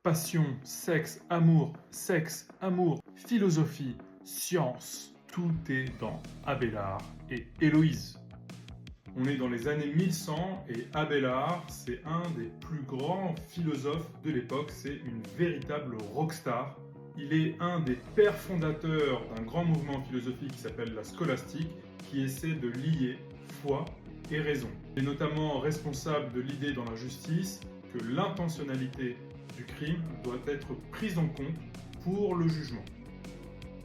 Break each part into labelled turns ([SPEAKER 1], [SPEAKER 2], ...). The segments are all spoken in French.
[SPEAKER 1] passion, sexe, amour, philosophie, science, tout est dans Abélard et Héloïse. On est dans les années 1100 et Abélard, c'est un des plus grands philosophes de l'époque, c'est une véritable rockstar. Il est un des pères fondateurs d'un grand mouvement philosophique qui s'appelle la scolastique, qui essaie de lier foi et raison. Il est notamment responsable de l'idée dans la justice que l'intentionnalité du crime doit être prise en compte pour le jugement.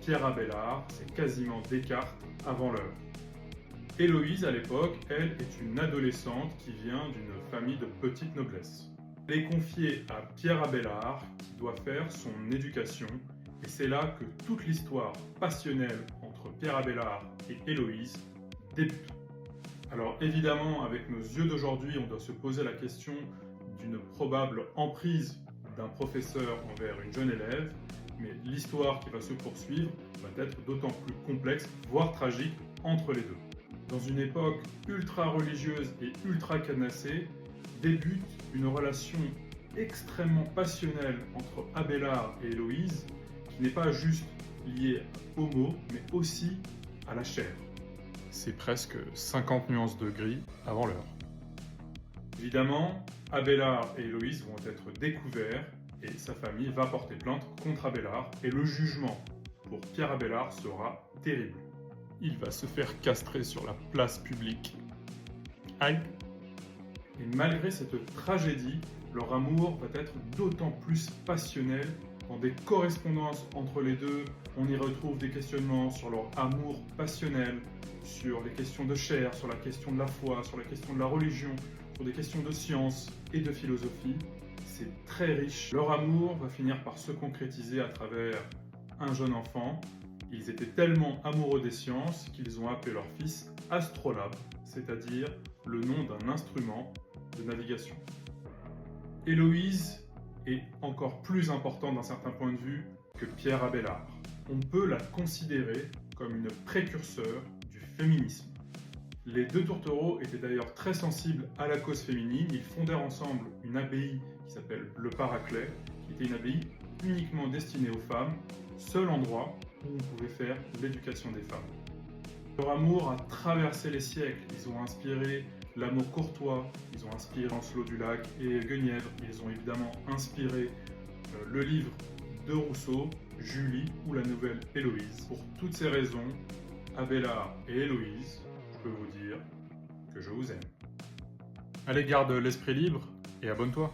[SPEAKER 1] Pierre Abélard, c'est quasiment Descartes avant l'heure. Héloïse, à l'époque, elle est une adolescente qui vient d'une famille de petite noblesse. Elle est confiée à Pierre Abélard qui doit faire son éducation et c'est là que toute l'histoire passionnelle entre Pierre Abélard et Héloïse débute. Alors évidemment, avec nos yeux d'aujourd'hui, on doit se poser la question d'une probable emprise d'un professeur envers une jeune élève, mais l'histoire qui va se poursuivre va être d'autant plus complexe, voire tragique, entre les deux. Dans une époque ultra religieuse et ultra cadenassée, débute une relation extrêmement passionnelle entre Abélard et Héloïse, qui n'est pas juste liée aux mots, mais aussi à la chair. C'est presque 50 nuances de gris avant l'heure. Évidemment, Abélard et Héloïse vont être découverts et sa famille va porter plainte contre Abélard et le jugement pour Pierre Abélard sera terrible. Il va se faire castrer sur la place publique. Aïe! Et malgré cette tragédie, leur amour va être d'autant plus passionnel. Dans des correspondances entre les deux, on y retrouve des questionnements sur leur amour passionnel, sur les questions de chair, sur la question de la foi, sur la question de la religion, sur des questions de science et de philosophie. C'est très riche. Leur amour va finir par se concrétiser à travers un jeune enfant. Ils étaient tellement amoureux des sciences qu'ils ont appelé leur fils Astrolabe, c'est-à-dire le nom d'un instrument de navigation. Héloïse est encore plus importante d'un certain point de vue que Pierre Abélard. On peut la considérer comme une précurseur du féminisme. Les deux tourtereaux étaient d'ailleurs très sensibles à la cause féminine. Ils fondèrent ensemble une abbaye qui s'appelle le Paraclet, qui était une abbaye uniquement destinée aux femmes, seul endroit où on pouvait faire l'éducation des femmes. Leur amour a traversé les siècles. Ils ont inspiré l'amour courtois, ils ont inspiré Lancelot du Lac et Guenièvre, ils ont évidemment inspiré le livre de Rousseau, Julie ou la nouvelle Héloïse. Pour toutes ces raisons, Abélard et Héloïse, je peux vous dire que je vous aime. Allez, garde l'esprit libre et abonne-toi.